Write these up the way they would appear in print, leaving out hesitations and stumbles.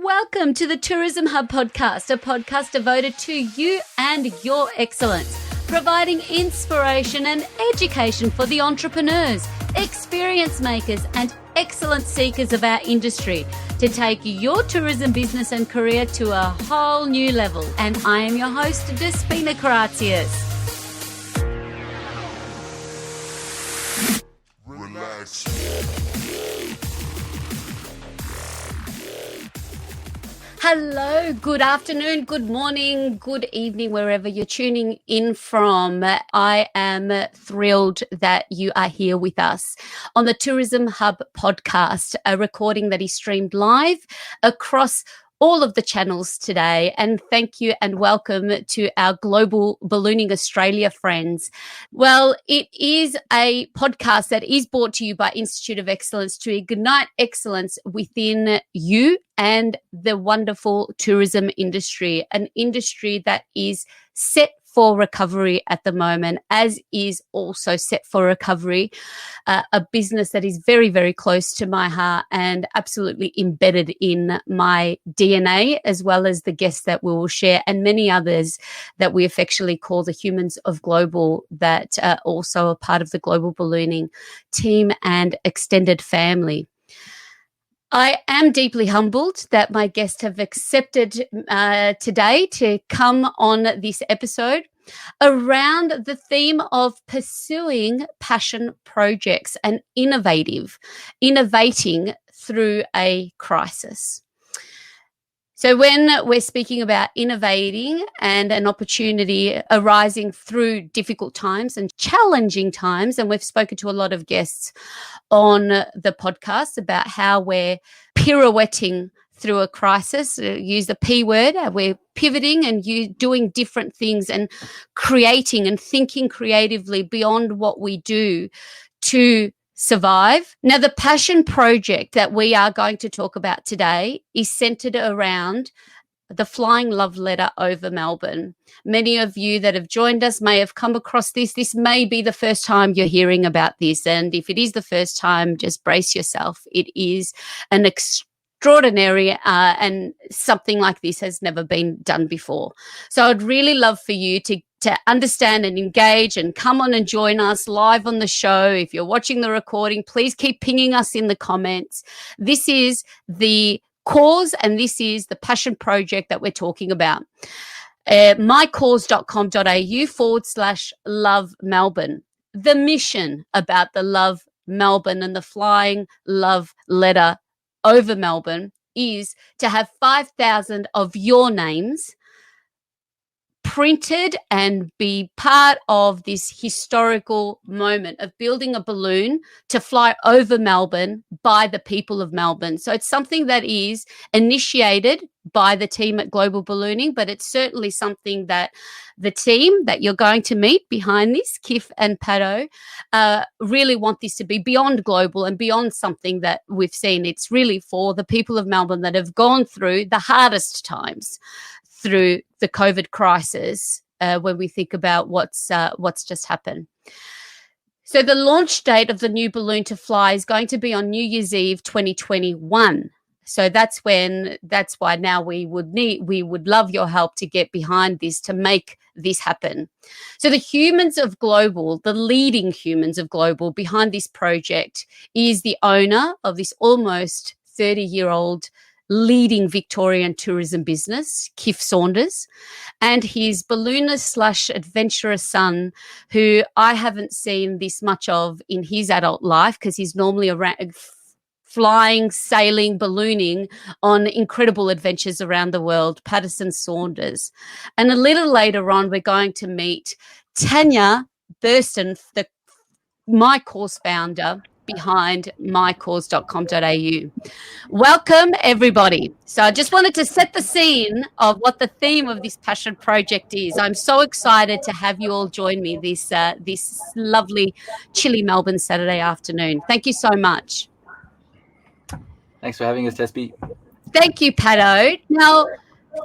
Welcome to the Tourism Hub podcast, a podcast devoted to you and your excellence, providing inspiration and education for the entrepreneurs, experience makers, and excellence seekers of our industry to take your tourism business and career to a whole new level. And I am your host, Despina Karatzias. Relax. Hello, good afternoon, good morning, good evening, wherever you're tuning in from. I am thrilled that you are here with us on the Tourism Hub podcast, a recording that is streamed live across all of the channels today. And thank you and welcome to our Global Ballooning Australia friends. Well, it is a podcast that is brought to you by Institute of Excellence to ignite excellence within you and the wonderful tourism industry, an industry that is set for recovery at the moment, as is also set for recovery, a business that is very, very close to my heart and absolutely embedded in my DNA, as well as the guests that we will share and many others that we affectionately call the humans of global, that are also a part of the Global Ballooning team and extended family. I am deeply humbled that my guests have accepted today to come on this episode around the theme of pursuing passion projects and innovating through a crisis. So when we're speaking about innovating and an opportunity arising through difficult times and challenging times, and we've spoken to a lot of guests on the podcast about how we're pirouetting through a crisis, use the P word, we're pivoting and doing different things and creating and thinking creatively beyond what we do to survive. Now, the passion project that we are going to talk about today is centered around the flying love letter over Melbourne. Many of you that have joined us may have come across this. This may be the first time you're hearing about this. And if it is the first time, just brace yourself. It is an extraordinary and something like this has never been done before. So I'd really love for you to understand and engage and come on and join us live on the show. If you're watching the recording, please keep pinging us in the comments. This is the cause and this is the passion project that we're talking about. mycause.com.au/love Melbourne. The mission about the Love Melbourne and the flying love letter over Melbourne is to have 5,000 of your names printed and be part of this historical moment of building a balloon to fly over Melbourne by the people of Melbourne. So it's something that is initiated by the team at Global Ballooning, but it's certainly something that the team that you're going to meet behind this, Kiff and Paterson, really want this to be beyond global and beyond something that we've seen. It's really for the people of Melbourne that have gone through the hardest times through the COVID crisis, when we think about what's just happened. So the launch date of the new balloon to fly is going to be on New Year's Eve 2021. So that's why now we would love your help to get behind this, to make this happen. So the humans of global, the leading humans of global behind this project is the owner of this almost 30-year-old leading Victorian tourism business, Kiff Saunders, and his balloonist/adventurous son, who I haven't seen this much of in his adult life because he's normally around flying, sailing, ballooning on incredible adventures around the world, Paterson Saunders. And a little later on, we're going to meet Tania, the mycause founder behind mycause.com.au. Welcome, everybody. So I just wanted to set the scene of what the theme of this passion project is. I'm so excited to have you all join me this lovely, chilly Melbourne Saturday afternoon. Thank you so much. Thanks for having us, Despi. Thank you, Pato. Now,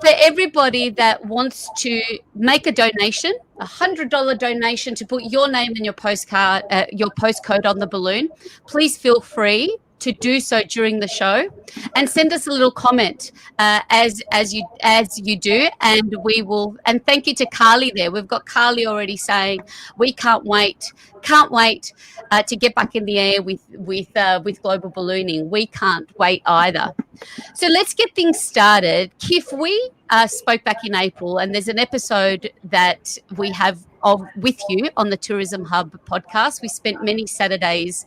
for everybody that wants to make a donation, $100 donation to put your name and your postcode on the balloon, please feel free to do so during the show, and send us a little comment as you do, and we will. And thank you to Carly there. We've got Carly already saying we can't wait to get back in the air with global ballooning. We can't wait either. So let's get things started. Kiff, we spoke back in April, and there's an episode that we have with you on the Tourism Hub podcast. We spent many Saturdays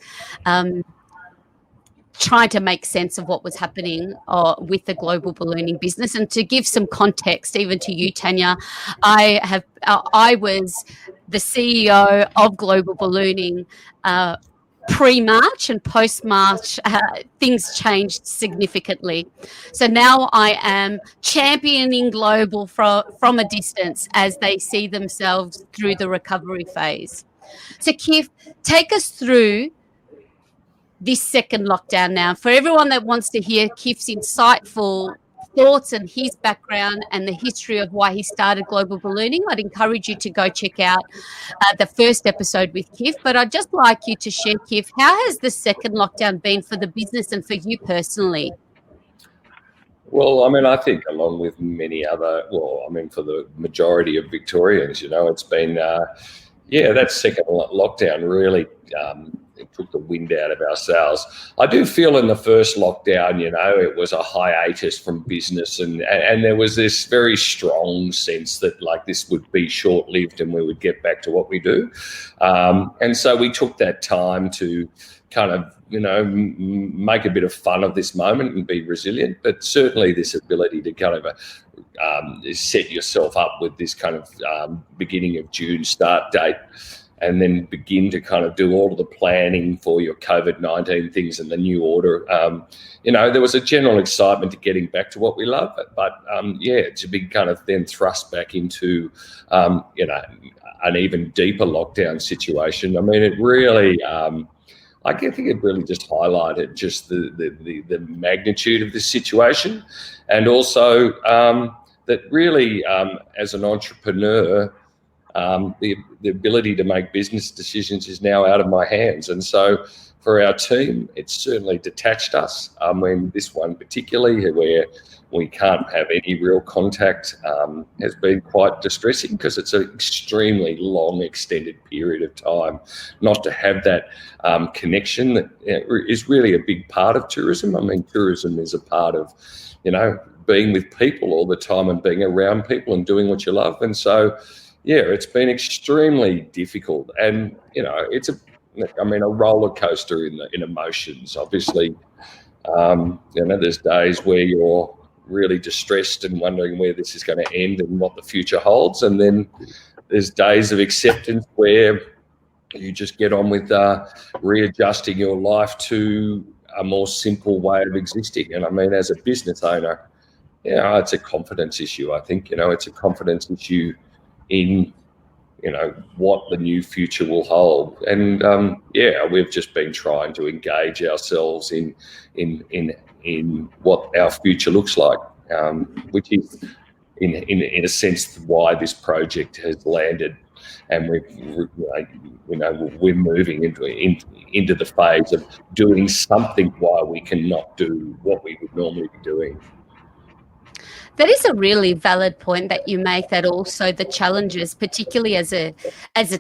trying to make sense of what was happening with the global ballooning business. And to give some context, even to you, Tania, I was the CEO of Global Ballooning pre-March, and post-March, things changed significantly. So now I am championing Global from a distance as they see themselves through the recovery phase. So Kiff, take us through this second lockdown now. For everyone that wants to hear Kiff's insightful thoughts and his background and the history of why he started global ballooning, I'd encourage you to go check out the first episode with Kiff. But I'd just like you to share, Kiff, how has the second lockdown been for the business and for you personally? Well, I mean, I think along with many other, for the majority of Victorians, it's been, that second lockdown really it took the wind out of our sails. I do feel in the first lockdown, it was a hiatus from business, and there was this very strong sense that like this would be short-lived and we would get back to what we do. And so we took that time to kind of, make a bit of fun of this moment and be resilient, but certainly this ability to kind of set yourself up with this kind of beginning of June start date, and then begin to kind of do all of the planning for your COVID-19 things and the new order. There was a general excitement to getting back to what we love, but to be kind of then thrust back into, an even deeper lockdown situation. I mean, it really, I think it really just highlighted just the magnitude of this situation, and also that really, as an entrepreneur, the ability to make business decisions is now out of my hands. And so for our team, it's certainly detached us. I mean, this one particularly, where we can't have any real contact, has been quite distressing, because it's an extremely long, extended period of time not to have that connection that is really a big part of tourism. I mean, tourism is a part of, being with people all the time and being around people and doing what you love. And so, it's been extremely difficult, and it's a roller coaster in emotions. Obviously, there's days where you're really distressed and wondering where this is going to end and what the future holds, and then there's days of acceptance where you just get on with readjusting your life to a more simple way of existing. And I mean, as a business owner, it's a confidence issue. I think it's a confidence issue in what the new future will hold, and we've just been trying to engage ourselves in what our future looks like, which is in a sense why this project has landed, and we're moving into the phase of doing something while we cannot do what we would normally be doing. That is a really valid point that you make, that also the challenges, particularly as a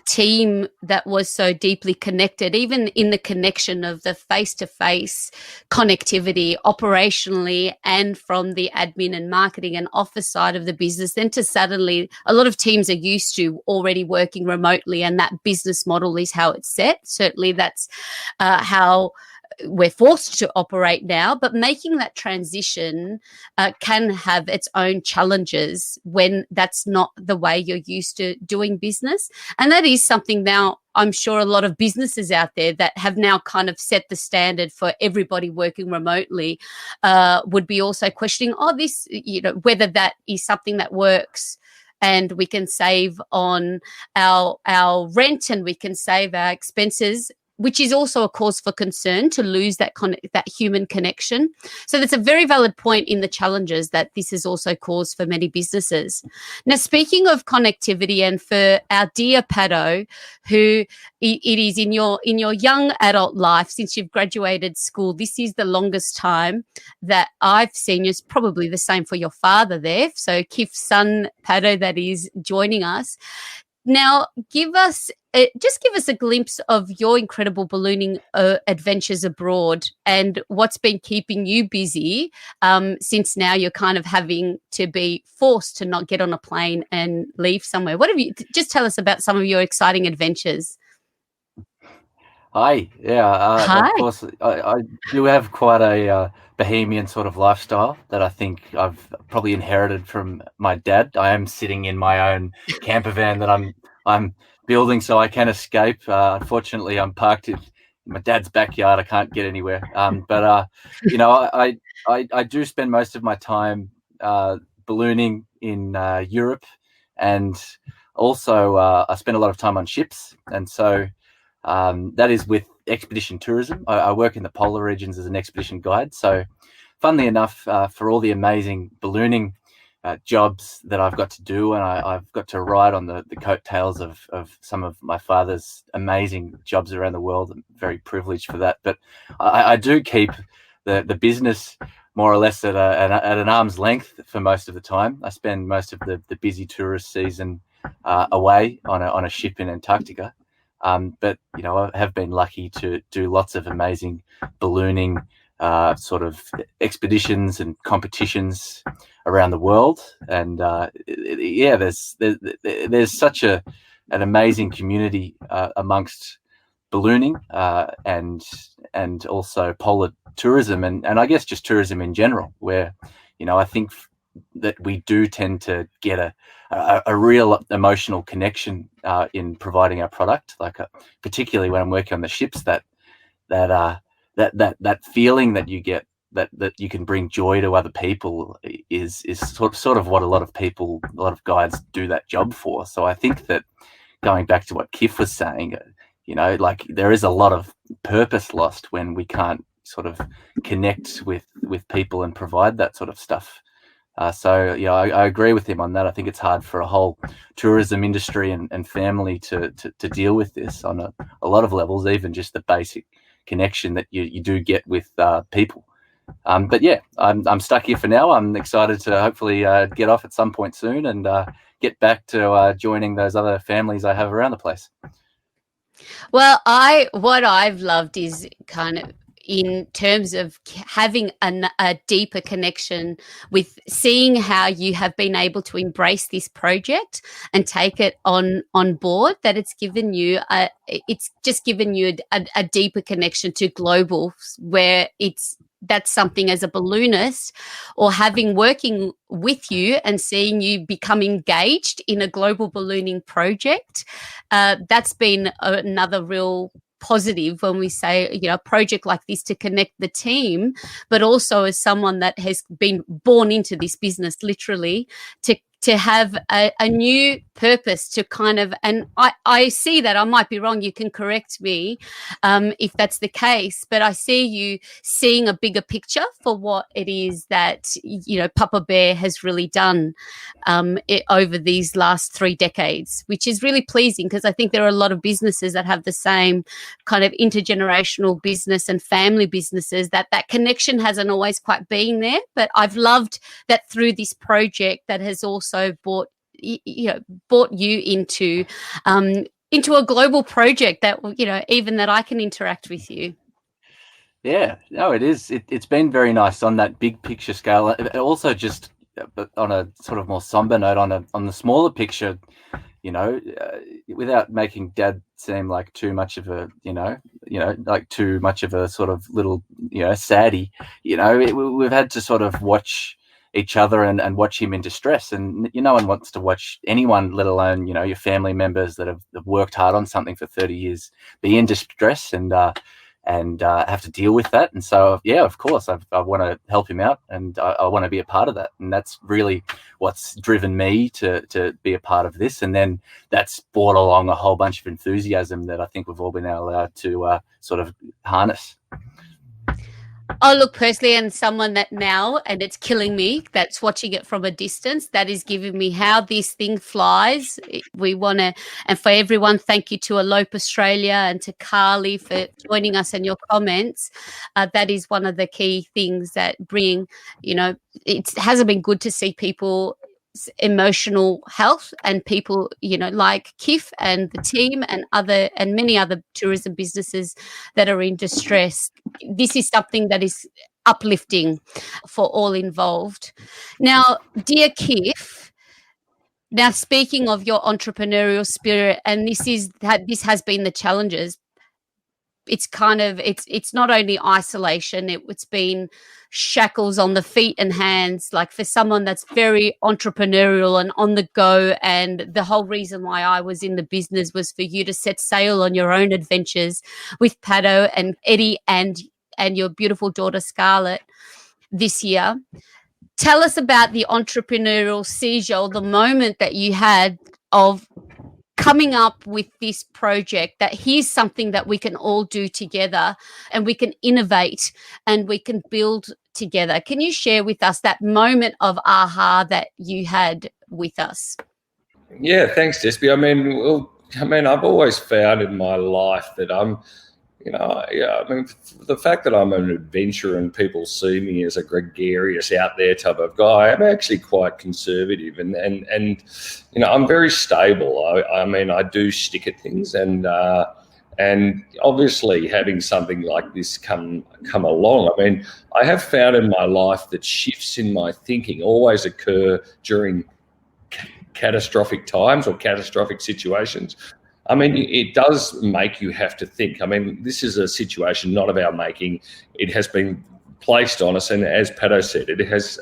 team that was so deeply connected, even in the connection of the face-to-face connectivity operationally and from the admin and marketing and office side of the business, then to suddenly, a lot of teams are used to already working remotely, and that business model is how it's set. Certainly that's how we're forced to operate now, but making that transition can have its own challenges when that's not the way you're used to doing business. And that is something now I'm sure a lot of businesses out there that have now kind of set the standard for everybody working remotely would be also questioning, whether that is something that works, and we can save on our rent and we can save our expenses which is also a cause for concern, to lose that human connection. So that's a very valid point in the challenges that this has also caused for many businesses. Now, speaking of connectivity, and for our dear Pato, who it is in your young adult life, since you've graduated school, this is the longest time that I've seen you. It's probably the same for your father there. So Kiff's son, Pato, that is joining us. Now, give us a glimpse of your incredible ballooning adventures abroad and what's been keeping you busy since now you're kind of having to be forced to not get on a plane and leave somewhere. Just tell us about some of your exciting adventures. Hi. Yeah, Hi. of course, I do have quite a bohemian sort of lifestyle that I think I've probably inherited from my dad. I am sitting in my own camper van that I'm building so I can escape. Unfortunately, I'm parked in my dad's backyard. I can't get anywhere. But I do spend most of my time ballooning in Europe, and also I spend a lot of time on ships, and so that is with expedition tourism. I work in the polar regions as an expedition guide. So funnily enough, for all the amazing ballooning jobs that I've got to do, and I've got to ride on the coattails of some of my father's amazing jobs around the world. I'm very privileged for that. But I do keep the business more or less at an arm's length for most of the time. I spend most of the busy tourist season away on a ship in Antarctica. But, I have been lucky to do lots of amazing ballooning sort of expeditions and competitions around the world. And there's such an amazing community amongst ballooning and also polar tourism and I guess just tourism in general, where, I think that we do tend to get a real emotional connection in providing our product, particularly when I'm working on the ships, that feeling that you get, that you can bring joy to other people is sort of what a lot of guides do that job for. So I think that, going back to what Kiff was saying, there is a lot of purpose lost when we can't sort of connect with people and provide that sort of stuff. I agree with him on that. I think it's hard for a whole tourism industry and family to deal with this on a lot of levels, even just the basic connection that you do get with people. But yeah, I'm stuck here for now. I'm excited to hopefully get off at some point soon and get back to joining those other families I have around the place. Well, what I've loved is kind of in terms of having a deeper connection with seeing how you have been able to embrace this project and take it on board, that it's given you a deeper connection to global, where that's something as a balloonist or working with you and seeing you become engaged in a global ballooning project. That's been another real positive when we say, a project like this to connect the team, but also as someone that has been born into this business, literally, to have a new purpose to kind of, and I see that, I might be wrong, you can correct me if that's the case, but I see you seeing a bigger picture for what it is that, Papa Bear has really done over these last 3 decades, which is really pleasing, because I think there are a lot of businesses that have the same kind of intergenerational business and family businesses that connection hasn't always quite been there. But I've loved that through this project that has also brought you into a global project that, even that I can interact with you. Yeah, no, it is. It's been very nice on that big picture scale. Also, just on a sort of more somber note, on the smaller picture, without making Dad seem like too much of a, like too much of a sort of little, saddie. We've had to sort of watch each other and watch him in distress, and no one wants to watch anyone, let alone your family members that have worked hard on something for 30 years, be in distress. And have to deal with that. And so, yeah, of course, I want to help him out, and I want to be a part of that. And that's really what's driven me to be a part of this. And then that's brought along a whole bunch of enthusiasm that I think we've all been allowed to sort of harness. Oh, look, personally, and someone that now, and it's killing me, that's watching it from a distance, that is giving me how this thing flies. We want to, and for everyone, thank you to Elope Australia and to Carly for joining us and your comments. That is one of the key things that bring, it hasn't been good to see people emotional health and people like Kiff and the team and many other tourism businesses that are in distress. This is something that is uplifting for all involved. Now, dear Kiff, now speaking of your entrepreneurial spirit, and this has been the challenges. It's not only isolation, it's been shackles on the feet and hands, like for someone that's very entrepreneurial and on the go. And the whole reason why I was in the business was for you to set sail on your own adventures with Pato and Eddie and your beautiful daughter Scarlett this year. Tell us about the entrepreneurial seizure, the moment that you had of coming up with this project, that here's something that we can all do together and we can innovate and we can build together. Can you share with us that moment of aha that you had with us? Yeah, thanks, Despy. I mean, I've always found in my life that I'm, the fact that I'm an adventurer and people see me as a gregarious out there type of guy, I'm actually quite conservative and I'm very stable. I do stick at things, and obviously having something like this come along, I have found in my life that shifts in my thinking always occur during catastrophic times or catastrophic situations. It does make you have to think. This is a situation not of our making. It has been placed on us, and as Pato said, it has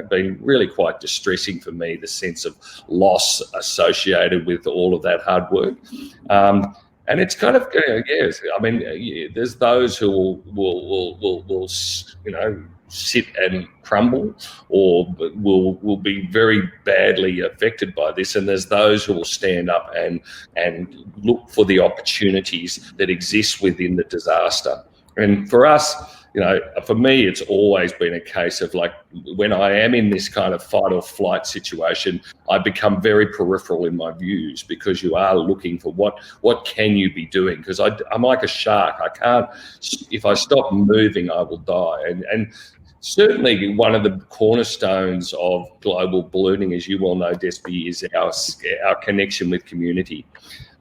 been really quite distressing for me, the sense of loss associated with all of that hard work. And it's kind of, yes, there's those who will sit and crumble or will be very badly affected by this, and there's those who will stand up and look for the opportunities that exist within the disaster. And for us, for me, it's always been a case of, like, when I am in this kind of fight or flight situation, I become very peripheral in my views, because you are looking for what can you be doing? Because I'm like a shark. I can't, if I stop moving, I will die. And certainly one of the cornerstones of global ballooning, as you well know, Despy, is our connection with community.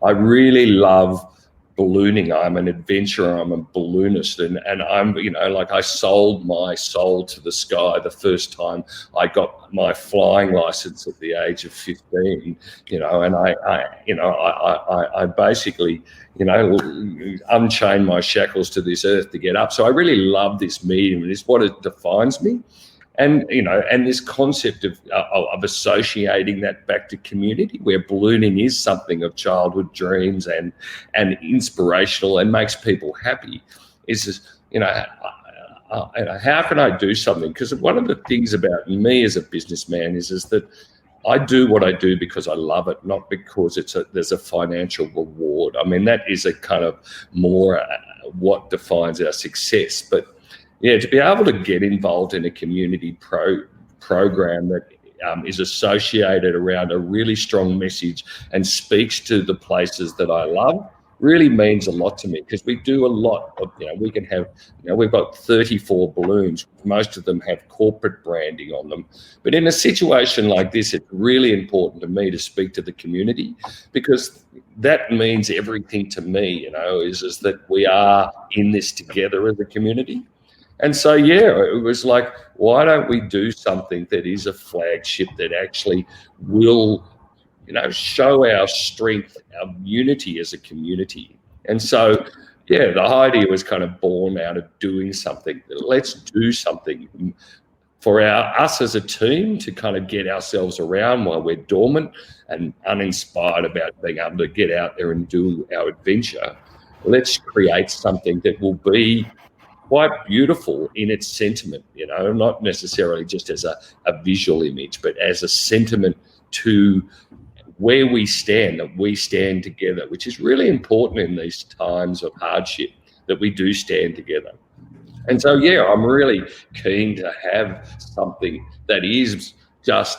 I really love ballooning. I'm an adventurer. I'm a balloonist, and I'm, I sold my soul to the sky the first time I got my flying license at the age of 15. And I basically, unchained my shackles to this earth to get up. So I really love this medium, and it's what it defines me. And, and this concept of associating that back to community, where ballooning is something of childhood dreams and inspirational and makes people happy, is just, how can I do something? Because one of the things about me as a businessman is that I do what I do because I love it, not because there's a financial reward. That is a kind of more what defines our success. But yeah, to be able to get involved in a community program that is associated around a really strong message and speaks to the places that I love really means a lot to me, because we do a lot of, we can have, we've got 34 balloons. Most of them have corporate branding on them. But in a situation like this, it's really important to me to speak to the community, because that means everything to me, is that we are in this together as a community. And so, yeah, it was like, why don't we do something that is a flagship that actually will, show our strength, our unity as a community? And so, yeah, the idea was kind of born out of doing something. Let's do something for us as a team to kind of get ourselves around while we're dormant and uninspired about being able to get out there and do our adventure. let's create something that will be quite beautiful in its sentiment, not necessarily just as a visual image, but as a sentiment to where we stand, that we stand together, which is really important in these times of hardship, that we do stand together. And so, yeah, I'm really keen to have something that is just,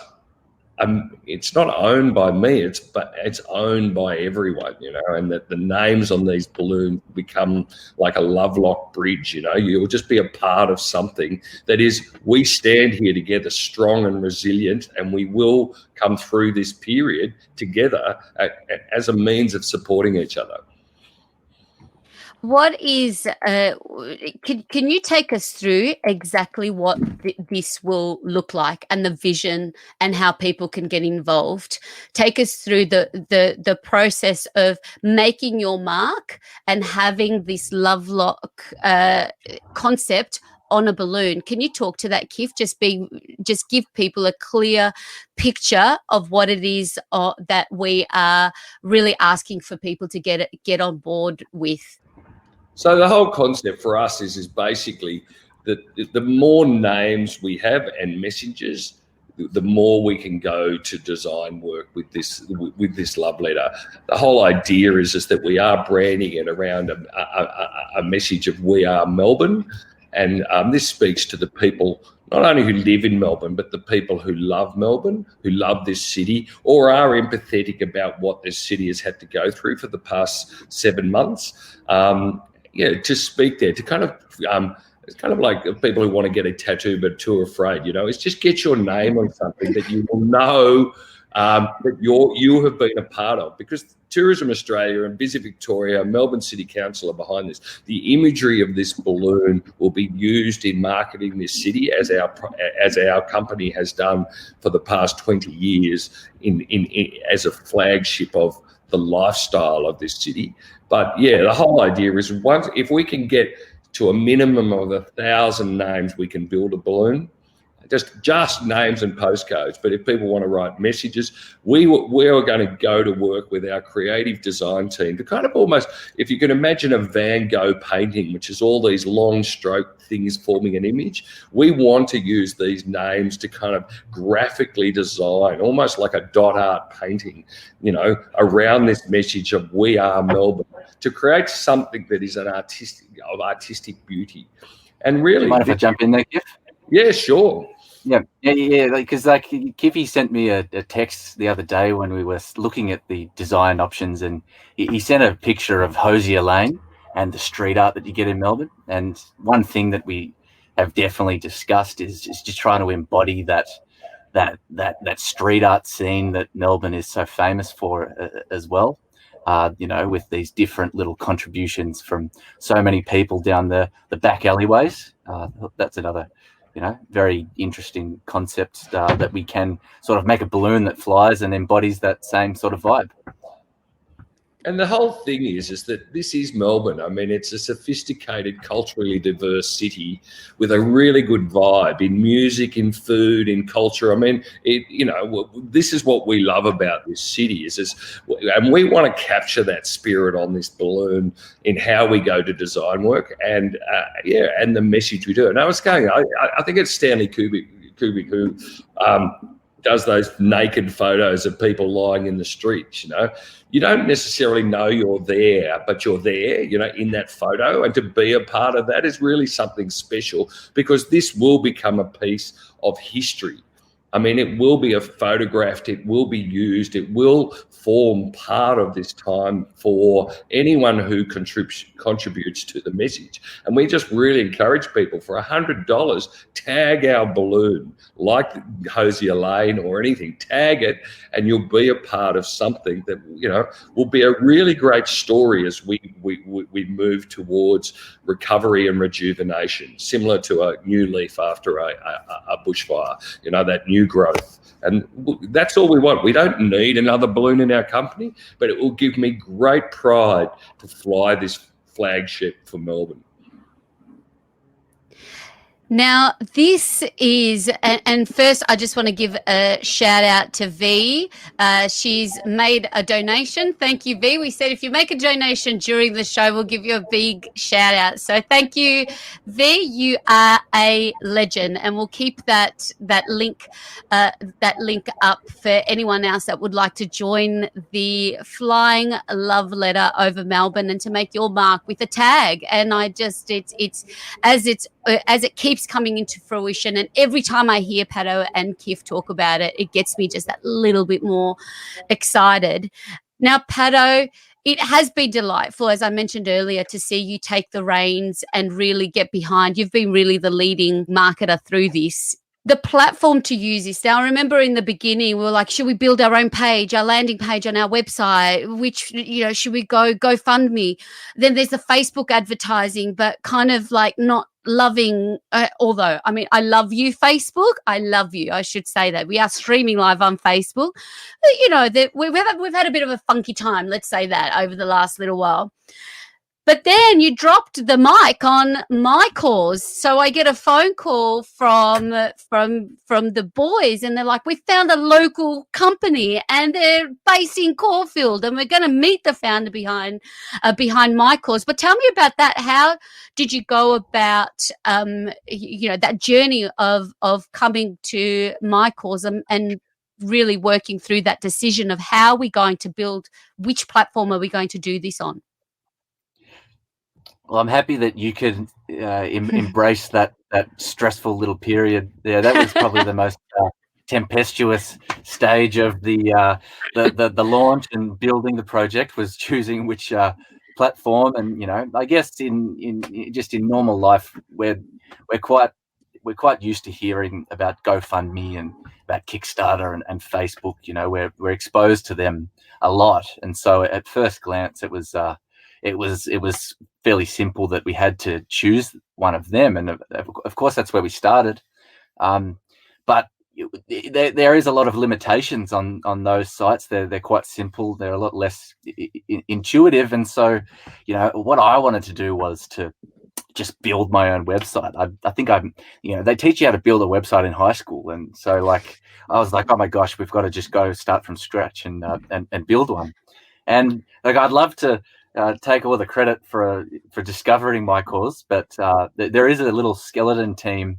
it's not owned by me, but it's owned by everyone, and that the names on these balloons become like a Lovelock bridge, you'll just be a part of something that is, we stand here together strong and resilient, and we will come through this period together as a means of supporting each other. What is, can you take us through exactly what this will look like and the vision and how people can get involved? Take us through the process of making your mark and having this Lovelock concept on a balloon. Can you talk to that, Kiff? Just give people a clear picture of what it is that we are really asking for people to get on board with. So the whole concept for us is basically that the more names we have and messages, the more we can go to design work with this love letter. The whole idea is that we are branding it around a message of we are Melbourne, and this speaks to the people not only who live in Melbourne, but the people who love Melbourne, who love this city, or are empathetic about what this city has had to go through for the past 7 months. To speak there, to kind of, it's kind of like people who want to get a tattoo but too afraid, it's just get your name on something that you will know that you have been a part of, because Tourism Australia and Visit Victoria, Melbourne City Council are behind this. The imagery of this balloon will be used in marketing this city, as our company has done for the past 20 years as a flagship of the lifestyle of this city. But yeah, the whole idea is if we can get to a minimum of 1,000 names, we can build a balloon. Just names and postcodes. But if people want to write messages, we are going to go to work with our creative design team to kind of almost, if you can imagine a Van Gogh painting, which is all these long stroke things forming an image, we want to use these names to kind of graphically design, almost like a dot art painting, around this message of we are Melbourne, to create something that is of artistic beauty. And really, do you mind if I jump in there, Kiff? Yeah, sure. Yeah, because Kiffy sent me a text the other day when we were looking at the design options, and he sent a picture of Hosier Lane and the street art that you get in Melbourne. And one thing that we have definitely discussed is just trying to embody that street art scene that Melbourne is so famous for as well. With these different little contributions from so many people down the back alleyways. That's another very interesting concept that we can sort of make a balloon that flies and embodies that same sort of vibe. And the whole thing is that this is Melbourne. I mean, it's a sophisticated, culturally diverse city with a really good vibe in music, in food, in culture. I mean, this is what we love about this city and we want to capture that spirit on this balloon in how we go to design work and the message we do. And I think it's Stanley Kubrick who does those naked photos of people lying in the streets. You don't necessarily know you're there, but you're there, in that photo. And to be a part of that is really something special, because this will become a piece of history. I mean, it will be photographed, it will be used, it will form part of this time for anyone who contributes to the message. And we just really encourage people, for $100, tag our balloon, like Hosier Lane or anything, tag it, and you'll be a part of something that, will be a really great story as we move towards recovery and rejuvenation, similar to a new leaf after a bushfire, that new growth. And that's all we want. We don't need another balloon in our company, but it will give me great pride to fly this flagship for Melbourne. Now, this is, and first I just want to give a shout out to V. She's made a donation. Thank you, V. We said if you make a donation during the show, we'll give you a big shout out. So thank you, V. You are a legend, and we'll keep that link up for anyone else that would like to join the Flying Love Letter over Melbourne and to make your mark with a tag. And I just, it's as it keeps coming into fruition, and every time I hear Pato and Kiff talk about it, it gets me just that little bit more excited. Now, Pato, it has been delightful, as I mentioned earlier, to see you take the reins and really get behind. You've been really the leading marketer through this. The platform to use this. Now, I remember in the beginning, we were like, should we build our own page, our landing page on our website? Which, should we go GoFundMe? Then there's the Facebook advertising, but kind of like not loving, although, I mean, I love you, Facebook. I love you. I should say that. We are streaming live on Facebook. But, that we've had a bit of a funky time, let's say that, over the last little while. But then you dropped the mic on mycause. So I get a phone call from the boys, and they're like, we found a local company and they're based in Caulfield, and we're going to meet the founder behind mycause. But tell me about that. How did you go about, that journey of coming to mycause and really working through that decision of how we're going to build, which platform are we going to do this on? Well, I'm happy that you could embrace that stressful little period there. That was probably the most tempestuous stage of the launch and building the project, was choosing which platform. And I guess in normal life, we're quite used to hearing about GoFundMe and about Kickstarter and Facebook. We're exposed to them a lot, and so at first glance, it was fairly simple that we had to choose one of them, and of course that's where we started. But there is a lot of limitations on those sites. They're quite simple. They're a lot less intuitive, and so what I wanted to do was to just build my own website. I think they teach you how to build a website in high school, and so I was like, oh my gosh, we've got to just go start from scratch and build one. And I'd love to take all the credit for discovering mycause, but there is a little skeleton team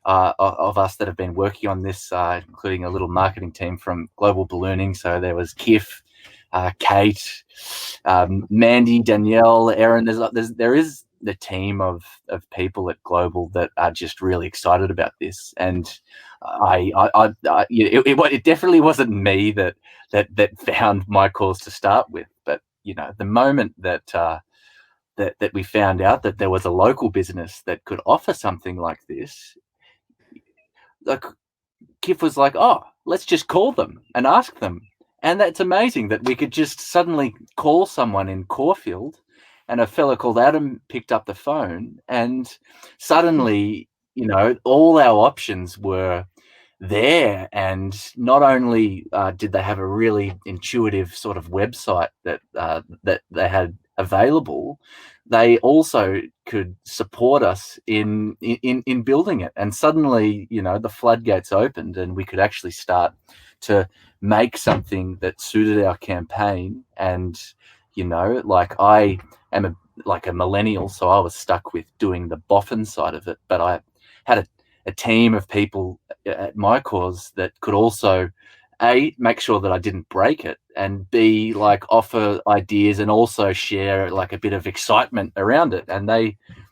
of us that have been working on this, including a little marketing team from Global Ballooning. So there was Kiff, Kate, Mandy, Danielle, Erin. There is the team of people at Global that are just really excited about this, and it definitely wasn't me that found mycause to start with, but the moment that we found out that there was a local business that could offer something like this, like Kiff was like, oh, let's just call them and ask them. And that's amazing that we could just suddenly call someone in Caulfield, and a fella called Adam picked up the phone, and suddenly, all our options were there. And not only did they have a really intuitive sort of website that they had available, they also could support us in building it. And suddenly, the floodgates opened, and we could actually start to make something that suited our campaign. And I am a millennial, so I was stuck with doing the boffin side of it, but I had a team of people at mycause that could also A, make sure that I didn't break it, and B, offer ideas and also share a bit of excitement around it. And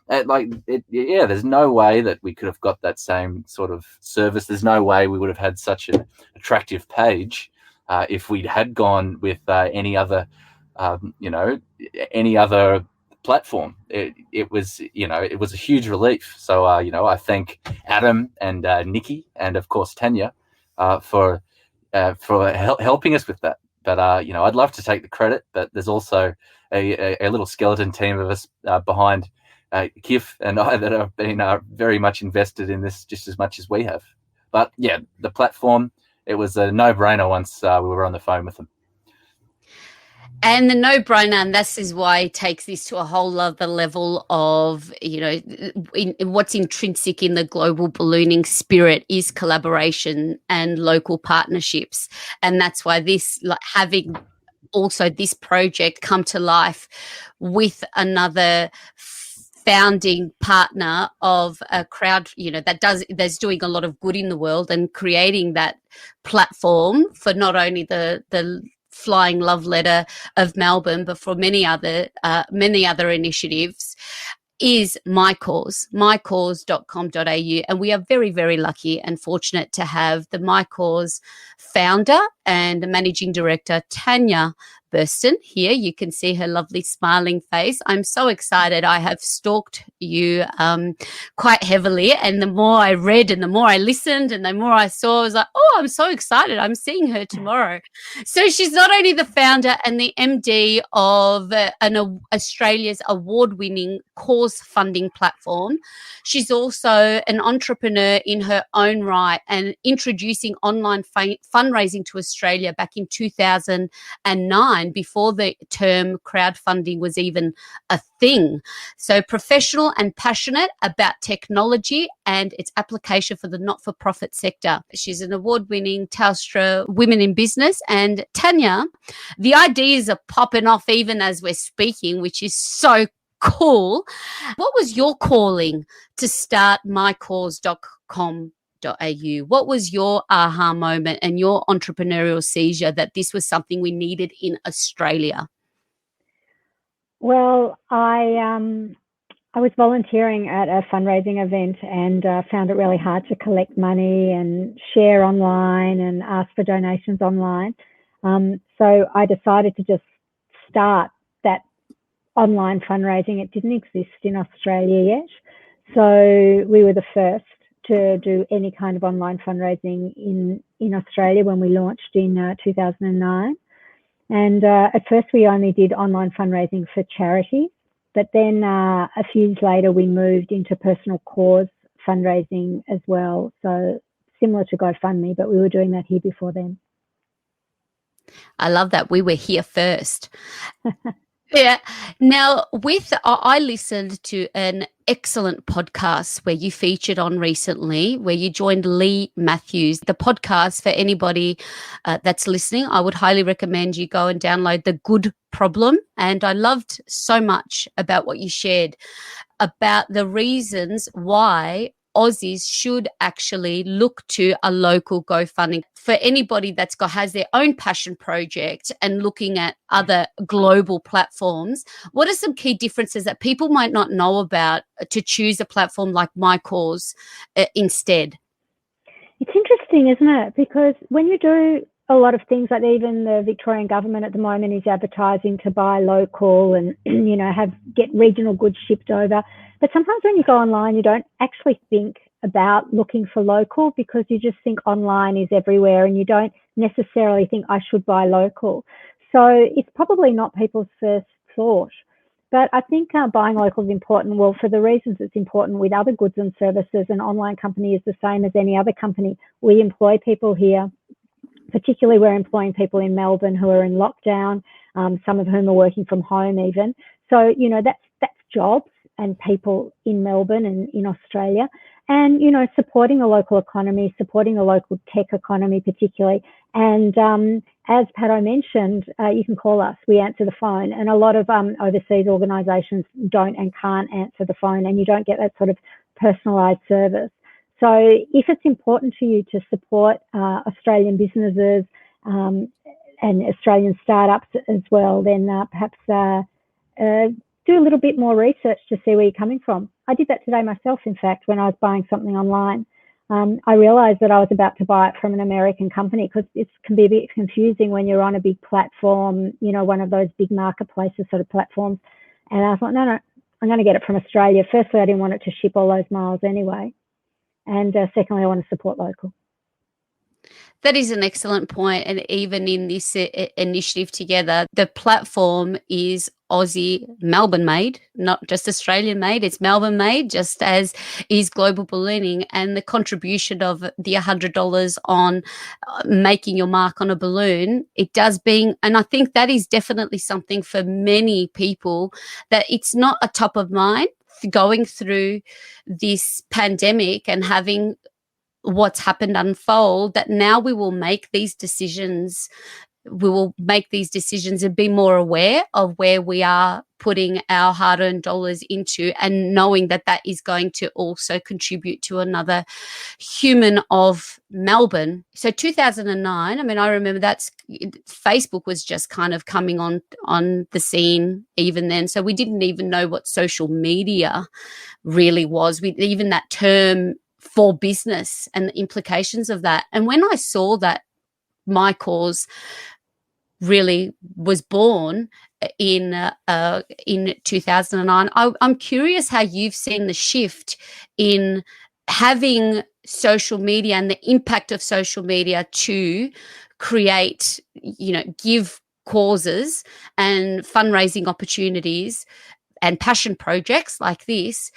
there's no way that we could have got that same sort of service. There's no way we would have had such an attractive page if we had gone with any other platform. It was a huge relief. So I thank Adam and Nikki and of course Tania for helping us with that. But I'd love to take the credit, but there's also a little skeleton team of us behind Kiff and I that have been very much invested in this just as much as we have. But yeah, the platform, it was a no-brainer once we were on the phone with them. And the no-brainer, and this is why it takes this to a whole other level of, what's intrinsic in the global ballooning spirit is collaboration and local partnerships. And that's why this, like, having also this project come to life with another founding partner of a crowd, that's doing a lot of good in the world and creating that platform for not only the flying love letter of Melbourne, but for many other initiatives, is mycause, mycause.com.au. And we are very, very lucky and fortunate to have the mycause founder and managing director, Tania Burston, here. You can see her lovely smiling face. I'm so excited. I have stalked you quite heavily, and the more I read and the more I listened and the more I saw, I was like, oh, I'm so excited. I'm seeing her tomorrow. So she's not only the founder and the MD of Australia's award-winning cause funding platform, she's also an entrepreneur in her own right and introducing online fundraising to Australia back in 2009, before the term crowdfunding was even a thing. So professional and passionate about technology and its application for the not-for-profit sector. She's an award-winning Telstra Women in Business. And Tania, the ideas are popping off even as we're speaking, which is so cool. What was your calling to start mycause.com.au? What was your aha moment and your entrepreneurial seizure that this was something we needed in Australia? Well, I was volunteering at a fundraising event and found it really hard to collect money and share online and ask for donations online. So I decided to just start that online fundraising. It didn't exist in Australia yet. So we were the first to do any kind of online fundraising in Australia when we launched in 2009. And at first we only did online fundraising for charity, but then a few years later we moved into personal cause fundraising as well. So similar to GoFundMe, but we were doing that here before then. I love that. We were here first. Yeah. Now, I listened to an excellent podcast where you featured on recently, where you joined Lee Matthews. The podcast, for anybody that's listening, I would highly recommend you go and download The Good Problem. And I loved so much about what you shared about the reasons why Aussies should actually look to a local GoFundMe. For anybody has their own passion project and looking at other global platforms, what are some key differences that people might not know about to choose a platform like mycause instead? It's interesting, isn't it? Because when you do a lot of things, like even the Victorian government at the moment is advertising to buy local and, get regional goods shipped over. But sometimes when you go online, you don't actually think about looking for local because you just think online is everywhere and you don't necessarily think I should buy local. So it's probably not people's first thought. But I think buying local is important. Well, for the reasons it's important with other goods and services, an online company is the same as any other company. We employ people here. Particularly, we're employing people in Melbourne who are in lockdown, some of whom are working from home even. So, that's jobs and people in Melbourne and in Australia. And, supporting a local economy, supporting a local tech economy particularly. And as Pato mentioned, you can call us. We answer the phone. And a lot of overseas organisations don't and can't answer the phone, and you don't get that sort of personalised service. So if it's important to you to support Australian businesses and Australian startups as well, then perhaps do a little bit more research to see where you're coming from. I did that today myself, in fact, when I was buying something online. I realised that I was about to buy it from an American company because it can be a bit confusing when you're on a big platform, one of those big marketplaces sort of platforms. And I thought, no, I'm going to get it from Australia. Firstly, I didn't want it to ship all those miles anyway. And secondly, I want to support local. That is an excellent point. And even in this initiative together, the platform is Aussie, Melbourne made, not just Australian made. It's Melbourne made, just as is Global Ballooning. And the contribution of the $100 on making your mark on a balloon, it does being, and I think that is definitely something for many people that it's not a top of mind going through this pandemic and having what's happened unfold, that now we will make these decisions. We will make these decisions and be more aware of where we are putting our hard-earned dollars into, and knowing that that is going to also contribute to another human of Melbourne. So 2009, I mean, I remember Facebook was just kind of coming on the scene even then. So we didn't even know what social media really was. Even that term for business and the implications of that. And when I saw that mycause really was born in 2009, I'm curious how you've seen the shift in having social media and the impact of social media to create, give causes and fundraising opportunities and passion projects like this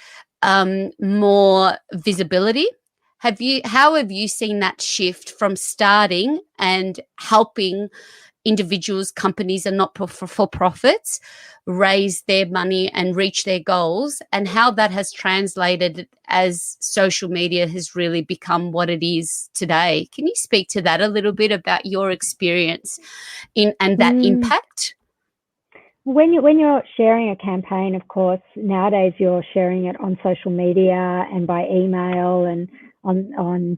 more visibility. How have you seen that shift from starting and helping individuals, companies, and not-for-profits raise their money and reach their goals, and how that has translated as social media has really become what it is today? Can you speak to that a little bit about your experience and that impact? When you're sharing a campaign, of course, nowadays you're sharing it on social media and by email and on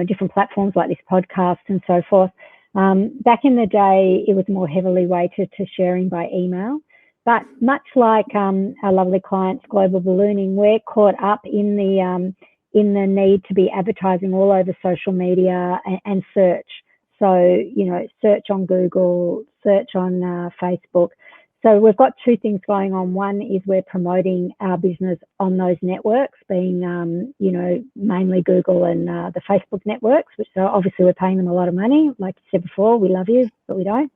different platforms like this podcast and so forth. Back in the day, it was more heavily weighted to sharing by email. But much like our lovely clients, Global Ballooning, we're caught up in the need to be advertising all over social media and search. So, search on Google, search on Facebook. So we've got two things going on. One is we're promoting our business on those networks, being, mainly Google and the Facebook networks, which so obviously we're paying them a lot of money. Like you said before, we love you, but we don't.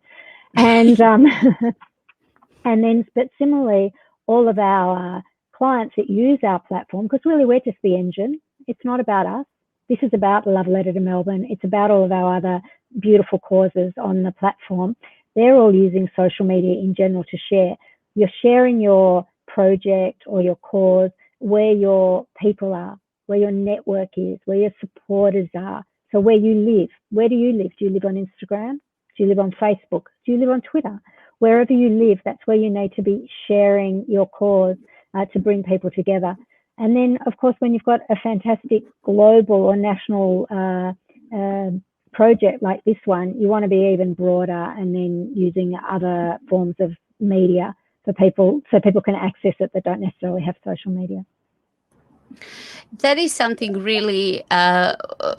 And but similarly, all of our clients that use our platform, because really we're just the engine. It's not about us. This is about Love Letter to Melbourne. It's about all of our other beautiful causes on the platform. They're all using social media in general to share. You're sharing your project or your cause where your people are, where your network is, where your supporters are. So where you live. Where do you live? Do you live on Instagram? Do you live on Facebook? Do you live on Twitter? Wherever you live, that's where you need to be sharing your cause to bring people together. And then, of course, when you've got a fantastic global or national project like this one, you want to be even broader, and then using other forms of media for people, so people can access it that don't necessarily have social media. That is something really,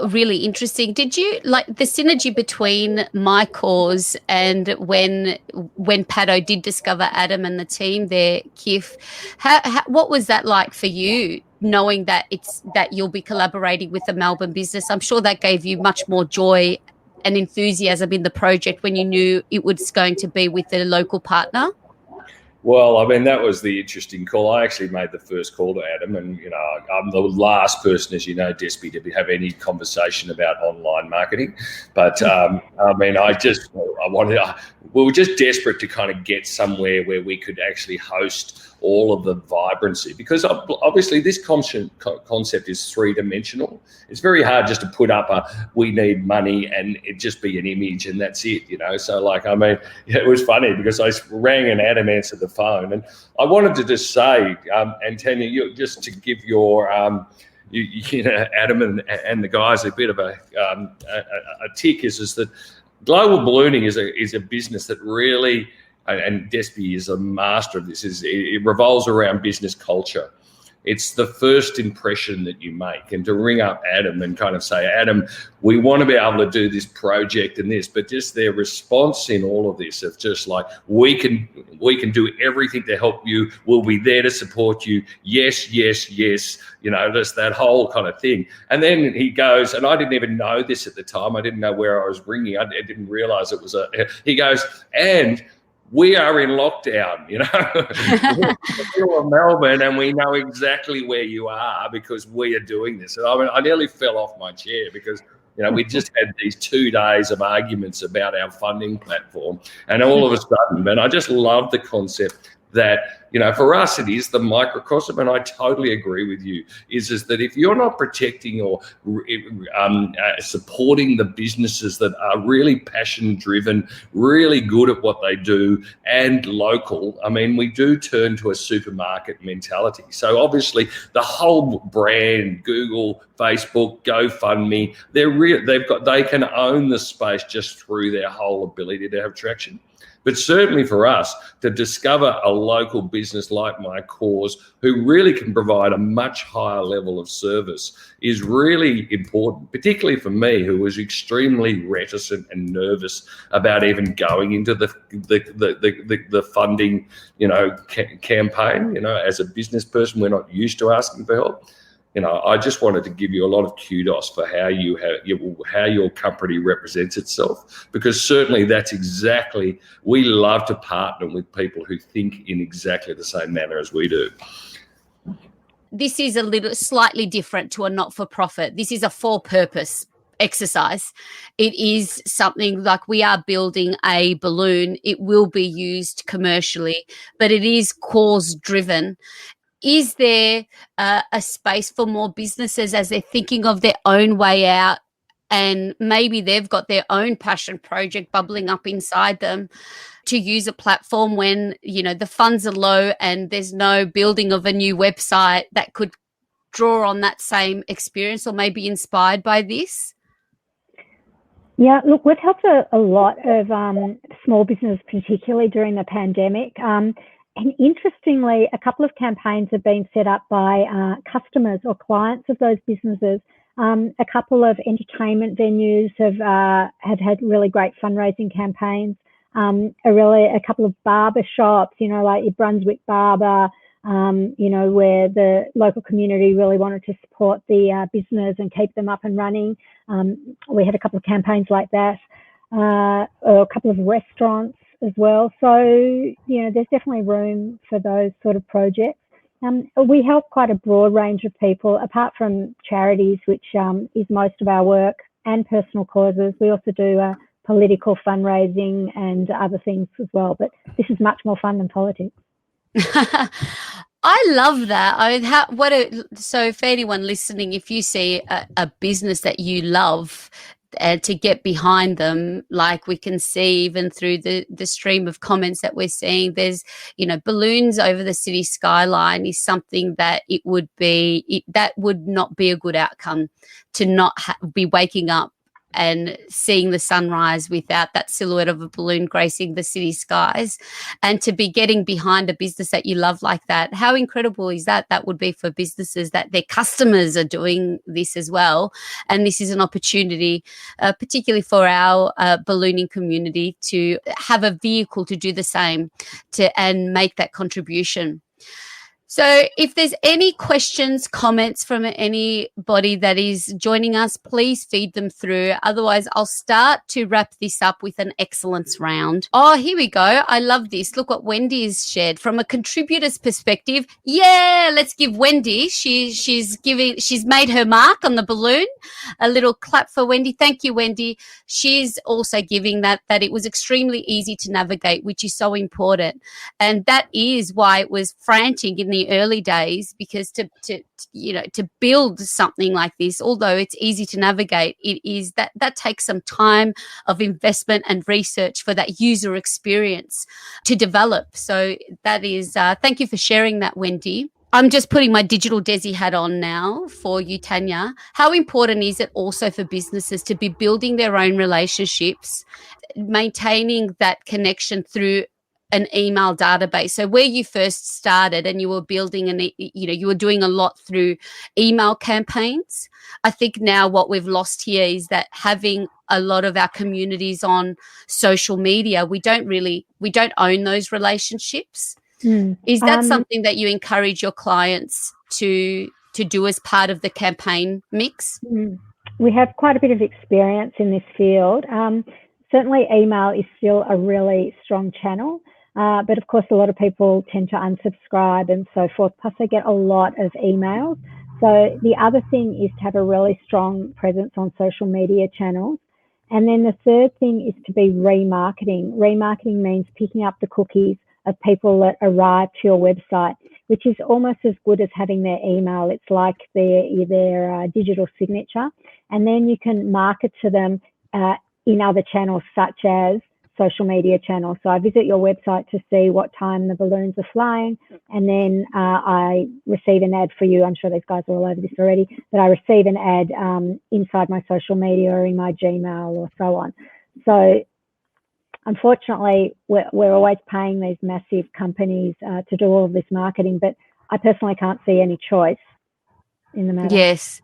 really interesting. Did you like the synergy between mycause and when Pato did discover Adam and the team there, Kiff? What was that like for you, knowing that you'll be collaborating with the Melbourne business? I'm sure that gave you much more joy and enthusiasm in the project when you knew it was going to be with the local partner. Well, I mean, that was the interesting call. I actually made the first call to Adam, and, I'm the last person, as you know, Despy, to have any conversation about online marketing. But, we were just desperate to kind of get somewhere where we could actually host all of the vibrancy, because obviously this concept is three-dimensional. It's very hard just to put up we need money and it just be an image and that's it, So it was funny because I rang and Adam answered the phone, and I wanted to just say, and Tania, just to give your Adam and the guys a bit of a tick is that Global Ballooning is a business that really, and Despy is a master of this, it revolves around business culture. It's the first impression that you make. And to ring up Adam and kind of say, Adam, we want to be able to do this project and this, but just their response in all of this of just like, we can do everything to help you. We'll be there to support you. Yes, yes, yes. You know, just that whole kind of thing. And then he goes, and I didn't even know this at the time. I didn't know where I was ringing. I didn't realize it was he goes, and we are in lockdown, you know, we're in the middle of Melbourne, and we know exactly where you are because we are doing this. And I mean, I nearly fell off my chair because, you know, we just had these 2 days of arguments about our funding platform, and all of a sudden, man, I just love the concept that, you know, for us, it is the microcosm, and I totally agree with you, is that if you're not protecting or supporting the businesses that are really passion-driven, really good at what they do, and local, I mean, we do turn to a supermarket mentality. So obviously the whole brand, Google, Facebook, GoFundMe, they can own the space just through their whole ability to have traction. But certainly for us to discover a local business like mycause who really can provide a much higher level of service is really important, particularly for me, who was extremely reticent and nervous about even going into the funding, you know, campaign. You know, as a business person, we're not used to asking for help. You know, I just wanted to give you a lot of kudos for how your company represents itself, because certainly that's exactly, we love to partner with people who think in exactly the same manner as we do. This is a little slightly different to a not-for-profit. This is a for-purpose exercise. It is something like we are building a balloon. It will be used commercially, but it is cause-driven. Is there a space for more businesses as they're thinking of their own way out, and maybe they've got their own passion project bubbling up inside them, to use a platform when, you know, the funds are low and there's no building of a new website that could draw on that same experience or maybe inspired by this? Yeah, look, we've helped a lot of small business, particularly during the pandemic. And interestingly, a couple of campaigns have been set up by customers or clients of those businesses. A couple of entertainment venues have had really great fundraising campaigns. A couple of barber shops, you know, like your Brunswick Barber, you know, where the local community really wanted to support the business and keep them up and running. We had a couple of campaigns like that, a couple of restaurants as well. So, you know, there's definitely room for those sort of projects. We help quite a broad range of people, apart from charities, which is most of our work, and personal causes. We also do political fundraising and other things as well, but this is much more fun than politics. I love that. So for anyone listening, if you see a business that you love, to get behind them, like we can see even through the stream of comments that we're seeing, there's, you know, balloons over the city skyline is something that that would not be a good outcome, to not be waking up and seeing the sunrise without that silhouette of a balloon gracing the city skies, and to be getting behind a business that you love like that. How incredible is that? That would be for businesses that their customers are doing this as well. And this is an opportunity, particularly for our ballooning community, to have a vehicle to do the same and make that contribution. So if there's any questions, comments from anybody that is joining us, please feed them through. Otherwise, I'll start to wrap this up with an excellence round. Oh, here we go. I love this. Look what Wendy has shared. From a contributor's perspective, yeah, let's give Wendy. She's made her mark on the balloon. A little clap for Wendy. Thank you, Wendy. She's also giving that it was extremely easy to navigate, which is so important. And that is why it was frantic in the early days, because to build something like this, although it's easy to navigate, it is that takes some time of investment and research for that user experience to develop. So that is thank you for sharing that, Wendy. I'm just putting my digital Desi hat on now for you, Tania. How important is it also for businesses to be building their own relationships, maintaining that connection through an email database. So where you first started and you were building you were doing a lot through email campaigns. I think now what we've lost here is that having a lot of our communities on social media, we don't own those relationships. Is that something that you encourage your clients to do as part of the campaign mix? We have quite a bit of experience in this field. Certainly email is still a really strong channel, but of course a lot of people tend to unsubscribe and so forth, plus they get a lot of emails. So the other thing is to have a really strong presence on social media channels. And then the third thing is to be remarketing. Remarketing means picking up the cookies of people that arrive to your website, which is almost as good as having their email. It's like their digital signature. And then you can market to them in other channels, such as social media channels. So I visit your website to see what time the balloons are flying, and then I receive an ad for you. I'm sure these guys are all over this already, but I receive an ad inside my social media or in my Gmail or so on. So unfortunately, we're always paying these massive companies to do all of this marketing, but I personally can't see any choice in the matter. Yes.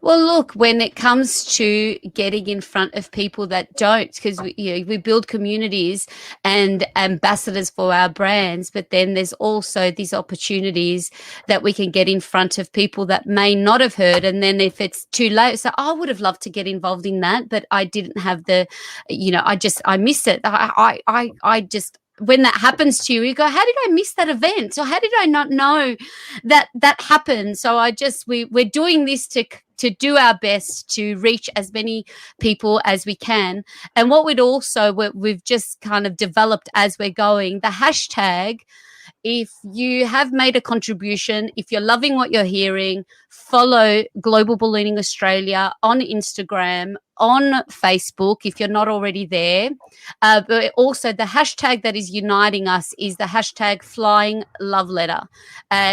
Well, look, when it comes to getting in front of people that don't, because we build communities and ambassadors for our brands, but then there's also these opportunities that we can get in front of people that may not have heard. And then if it's too late, so I would have loved to get involved in that, but I didn't have I missed it. I just, when that happens to you, you go, how did I miss that event? Or how did I not know that happened? So we're doing this to do our best to reach as many people as we can. And what we've just kind of developed as we're going, the hashtag, if you have made a contribution, if you're loving what you're hearing, follow Global Ballooning Australia on Instagram, on Facebook, if you're not already there. But also the hashtag that is uniting us is the hashtag Flying Love Letter.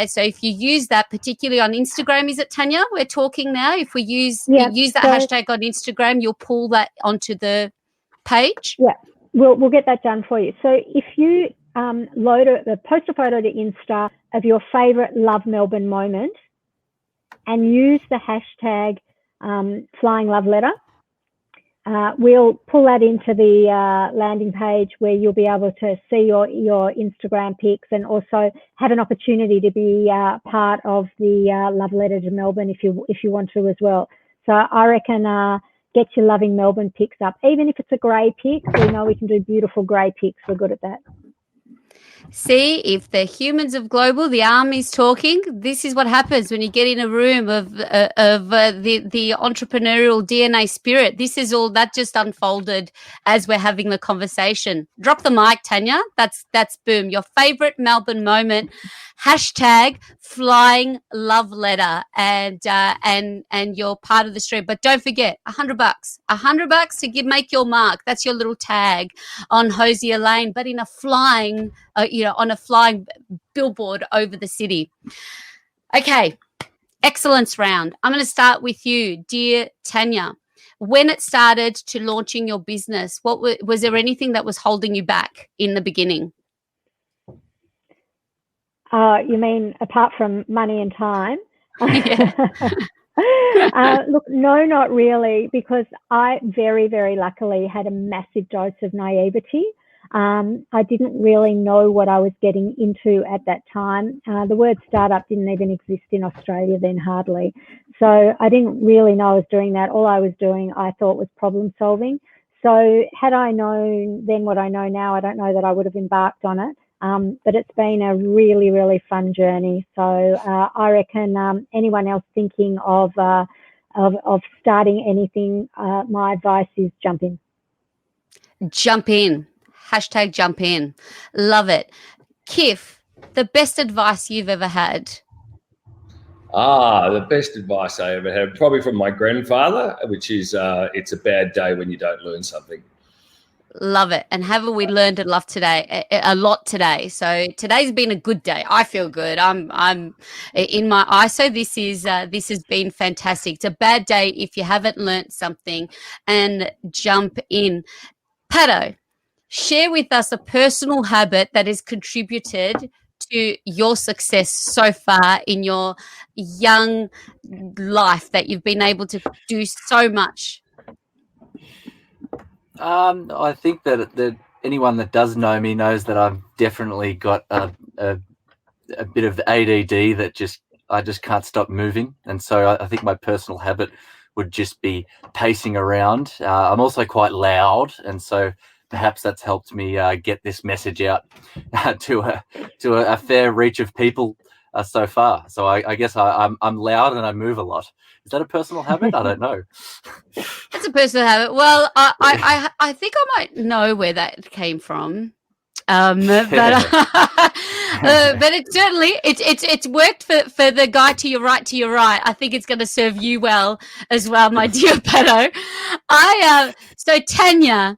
So if you use that, particularly on Instagram, is it, Tania? We're talking now. If we use that hashtag on Instagram, you'll pull that onto the page. Yeah, we'll get that done for you. So if you post a photo to Insta of your favourite Love Melbourne moment and use the hashtag Flying Love Letter, we'll pull that into the landing page where you'll be able to see your Instagram pics and also have an opportunity to be part of the Love Letter to Melbourne if you want to as well. So I reckon get your Loving Melbourne pics up. Even if it's a grey pic, we know we can do beautiful grey pics. We're good at that. See, if the humans of global, the army's talking, this is what happens when you get in a room of the entrepreneurial DNA spirit. This is all that just unfolded as we're having the conversation. Drop the mic, Tania. That's boom. Your favorite Melbourne moment. Hashtag Flying Love Letter, and you're part of the stream. But don't forget, $100 to make your mark. That's your little tag on Hosier Lane, but in a flying, on a flying billboard over the city. Okay, excellence round. I'm going to start with you, dear Tania. When it started to launching your business, was there anything that was holding you back in the beginning? You mean apart from money and time? Look, no, not really, because I very, very luckily had a massive dose of naivety. I didn't really know what I was getting into at that time. The word startup didn't even exist in Australia then, hardly. So I didn't really know I was doing that. All I was doing, I thought, was problem solving. So had I known then what I know now, I don't know that I would have embarked on it. But it's been a really, really fun journey. So I reckon anyone else thinking of starting anything, my advice is jump in. Jump in. Hashtag jump in. Love it. Kiff, the best advice you've ever had? The best advice I ever had, probably from my grandfather, which is it's a bad day when you don't learn something. Love it. And haven't we learned a lot today? So today's been a good day. I feel good. I'm in my ISO. This has been fantastic. It's a bad day if you haven't learned something, and jump in. Pato, share with us a personal habit that has contributed to your success so far in your young life, that you've been able to do so much. I think that anyone that does know me knows that I've definitely got a bit of ADD that I just can't stop moving, and so I think my personal habit would just be pacing around. I'm also quite loud, and so perhaps that's helped me get this message out to a fair reach of people so far. So I guess I'm loud and I move a lot. Is that a personal habit? I don't know. It's a personal habit. Well, I think I might know where that came from. But it certainly it's worked for the guy to your right. I think it's going to serve you well as well, my dear Pato. So Tania,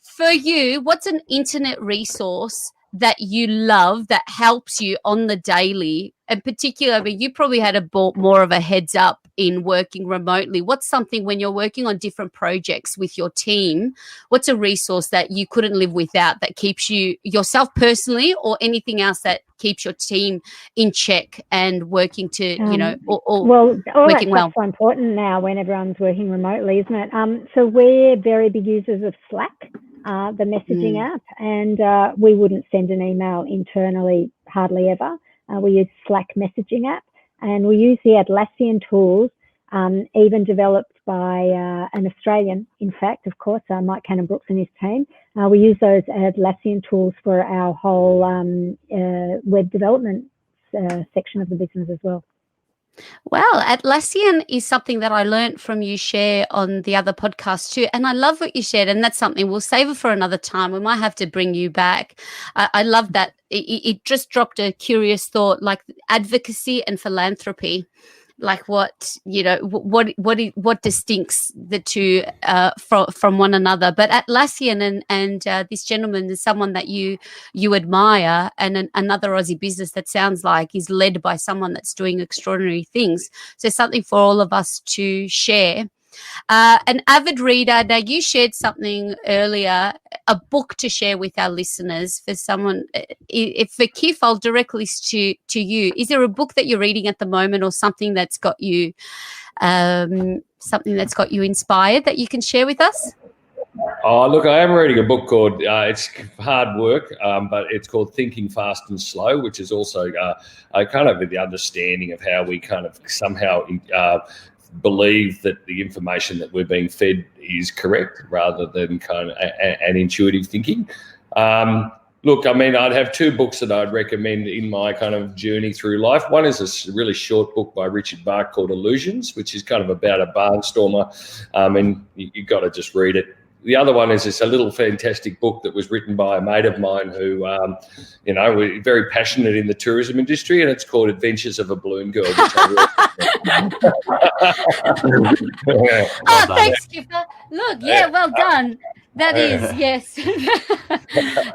for you, what's an internet resource that you love that helps you on the daily? In particular, but you probably had more of a heads up in working remotely. What's something when you're working on different projects with your team, what's a resource that you couldn't live without that keeps you yourself personally, or anything else that keeps your team in check and working to, all working well? That's so important now when everyone's working remotely, isn't it? So we're very big users of Slack, the messaging app, and we wouldn't send an email internally hardly ever. We use Slack messaging app, and we use the Atlassian tools, even developed by an Australian, in fact, of course, Mike Cannon-Brooks and his team. We use those Atlassian tools for our whole web development section of the business as well. Well, Atlassian is something that I learned from you share on the other podcast too. And I love what you shared. And that's something we'll save it for another time. We might have to bring you back. I love that. It just dropped a curious thought, like advocacy and philanthropy. Like what distincts the two from one another. But Atlassian and this gentleman is someone that you admire, and another Aussie business that sounds like is led by someone that's doing extraordinary things. So something for all of us to share. An avid reader. Now, you shared something earlier, a book to share with our listeners. For someone, for Kiff, I'll directly to you. Is there a book that you're reading at the moment, or something that's got you, inspired that you can share with us? Oh, look, I am reading a book called, it's hard work, but it's called Thinking Fast and Slow, which is also kind of the understanding of how we kind of somehow believe that the information that we're being fed is correct, rather than kind of an intuitive thinking. Look, I mean, I'd have two books that I'd recommend in my kind of journey through life. One is a really short book by Richard Bach called Illusions, which is kind of about a barnstormer, and you've got to just read it. The other one is a little fantastic book that was written by a mate of mine who, we're very passionate in the tourism industry, and it's called Adventures of a Balloon Girl. Which Thanks, Skipper. Look, well done. That is, yes.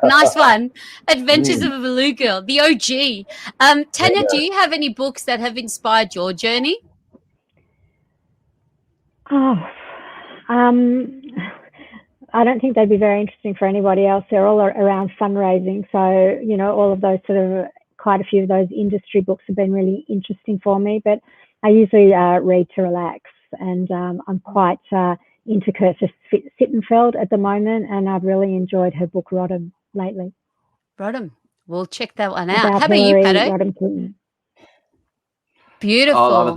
Nice one. Adventures of a Balloon Girl, the OG. Tania, do you have any books that have inspired your journey? I don't think they'd be very interesting for anybody else. They're all around fundraising. So, all of those quite a few of those industry books have been really interesting for me. But I usually read to relax. And I'm quite into Kirsten Sittenfeld at the moment. And I've really enjoyed her book, Rodham, lately. Rodham. We'll check that one out. How about you, Pato? Rodham Clinton. Beautiful.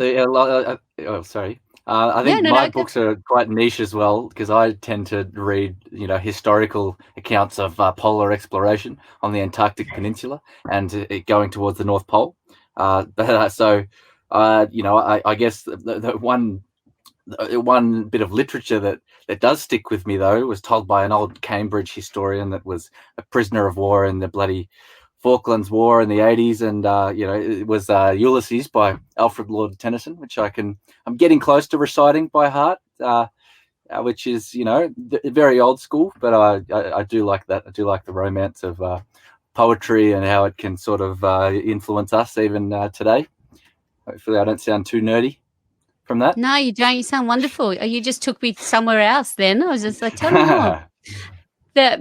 Sorry. I think my books are quite niche as well, because I tend to read, historical accounts of polar exploration on the Antarctic Peninsula and going towards the North Pole. I guess the one bit of literature that does stick with me, though, was told by an old Cambridge historian that was a prisoner of war in the bloody Falklands War in the 80s, and it was Ulysses by Alfred Lord Tennyson, which I'm getting close to reciting by heart, which is very old school, but I do like that. I do like the romance of poetry and how it can sort of influence us even today. Hopefully, I don't sound too nerdy from that. No, you don't. You sound wonderful. You just took me somewhere else. Then I was just like, tell me more.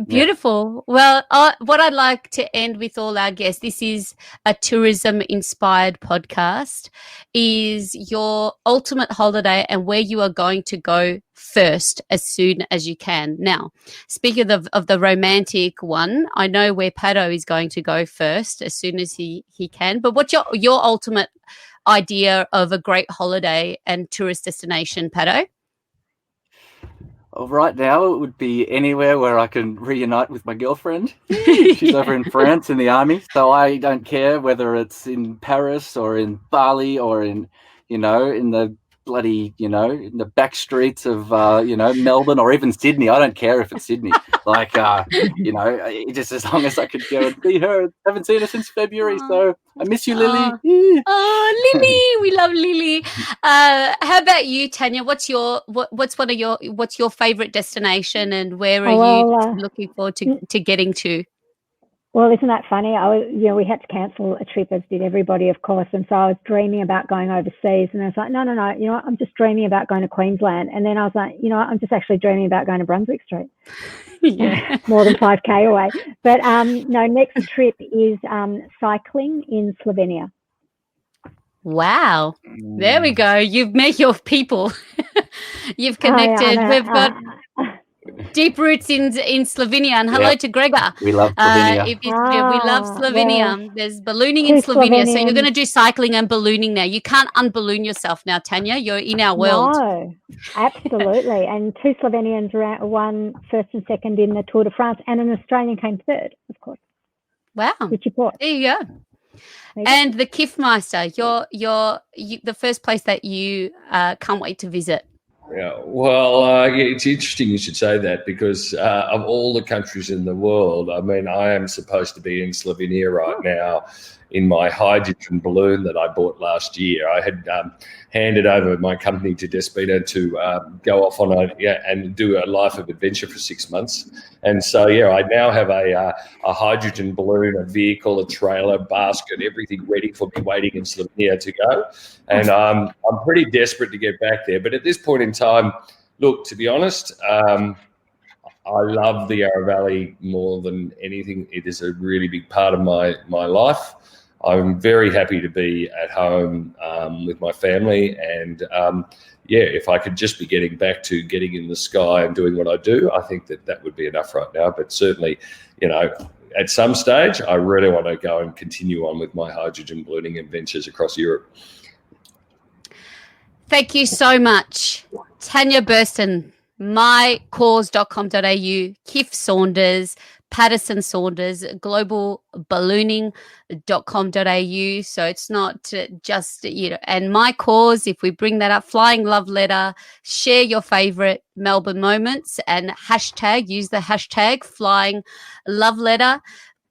Beautiful. Well, what I'd like to end with all our guests, this is a tourism-inspired podcast, is your ultimate holiday and where you are going to go first as soon as you can. Now, speaking of the romantic one, I know where Pato is going to go first as soon as he can. But what's your ultimate idea of a great holiday and tourist destination, Pato? Well, right now, it would be anywhere where I can reunite with my girlfriend. She's over in France in the army, so I don't care whether it's in Paris or in Bali or in the bloody, in the back streets of, Melbourne or even Sydney. I don't care if it's Sydney. Just as long as I could go and see her. Haven't seen her since February, so I miss you, Lily. Oh, Lily, we love Lily. How about you, Tania? What's your favorite destination, and where are you looking forward to getting to? Well, isn't that funny? We had to cancel a trip, as did everybody, of course. And so I was dreaming about going overseas. And I was like, no. You know what? I'm just dreaming about going to Queensland. And then I was like, I'm just actually dreaming about going to Brunswick Street. Yeah. More than 5K away. But next trip is cycling in Slovenia. Wow. There we go. You've met your people. You've connected. We've got deep roots in Slovenia, and hello to Gregor. We love Slovenia. We love Slovenia. Yeah. There's ballooning in Slovenia, so you're going to do cycling and ballooning now. You can't unballoon yourself now, Tania. You're in our world. No, absolutely. And 2 Slovenians won first and second in the Tour de France, and an Australian came third, of course. Wow. Which you bought. There you go. And the Kiff Meister, you're the first place that you can't wait to visit. Yeah, well, it's interesting you should say that, because of all the countries in the world, I mean, I am supposed to be in Slovenia right now in my hydrogen balloon that I bought last year. I had handed over my company to Despina to go off on and do a life of adventure for 6 months. And so, I now have a hydrogen balloon, a vehicle, a trailer, basket, everything ready for me waiting in Slovenia to go. And I'm pretty desperate to get back there. But at this point in time, look, to be honest, I love the Yarra Valley more than anything. It is a really big part of my life. I'm very happy to be at home with my family, and if I could just be getting back to getting in the sky and doing what I do, I think that would be enough right now. But certainly, at some stage, I really want to go and continue on with my hydrogen ballooning adventures across Europe. Thank you so much, Tania Burston, mycause.com.au, Kiff Saunders, Paterson Saunders, globalballooning.com.au. So it's not just, and My Cause, if we bring that up, Flying Love Letter, share your favorite Melbourne moments and use the hashtag Flying Love Letter.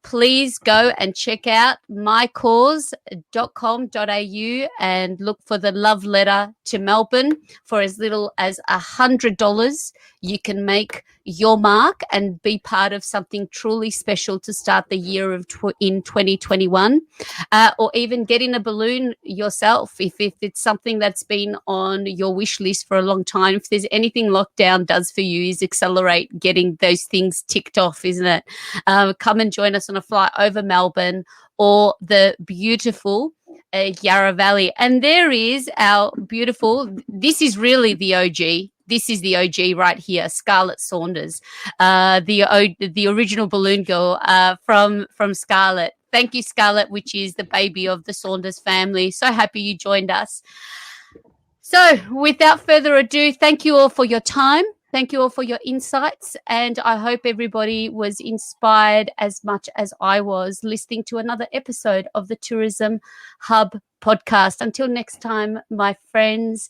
Please go and check out mycause.com.au and look for the love letter to Melbourne. For as little as $100, you can make your mark and be part of something truly special to start the year in 2021, or even get in a balloon yourself if it's something that's been on your wish list for a long time. If there's anything lockdown does for you is accelerate getting those things ticked off, isn't it? Come and join us on a flight over Melbourne or the beautiful Yarra Valley. And there is our beautiful, this is really the OG. This is the OG right here, Scarlett Saunders, the original balloon girl from Scarlett. Thank you, Scarlett, which is the baby of the Saunders family. So happy you joined us. So without further ado, thank you all for your time. Thank you all for your insights, and I hope everybody was inspired as much as I was listening to another episode of the Tourism Hub podcast. Until next time, my friends,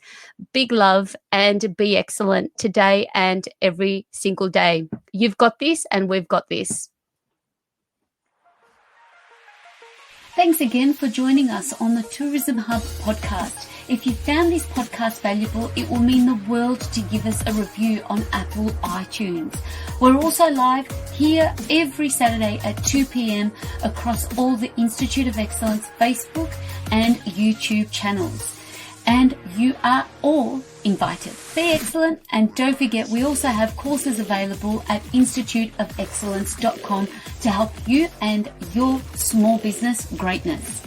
big love and be excellent today and every single day. You've got this and we've got this. Thanks again for joining us on the Tourism Hub podcast. If you found this podcast valuable, it will mean the world to give us a review on Apple iTunes. We're also live here every Saturday at 2 p.m. across all the Institute of Excellence Facebook and YouTube channels. and you are all invited. Be excellent, and don't forget we also have courses available at instituteofexcellence.com to help you and your small business greatness.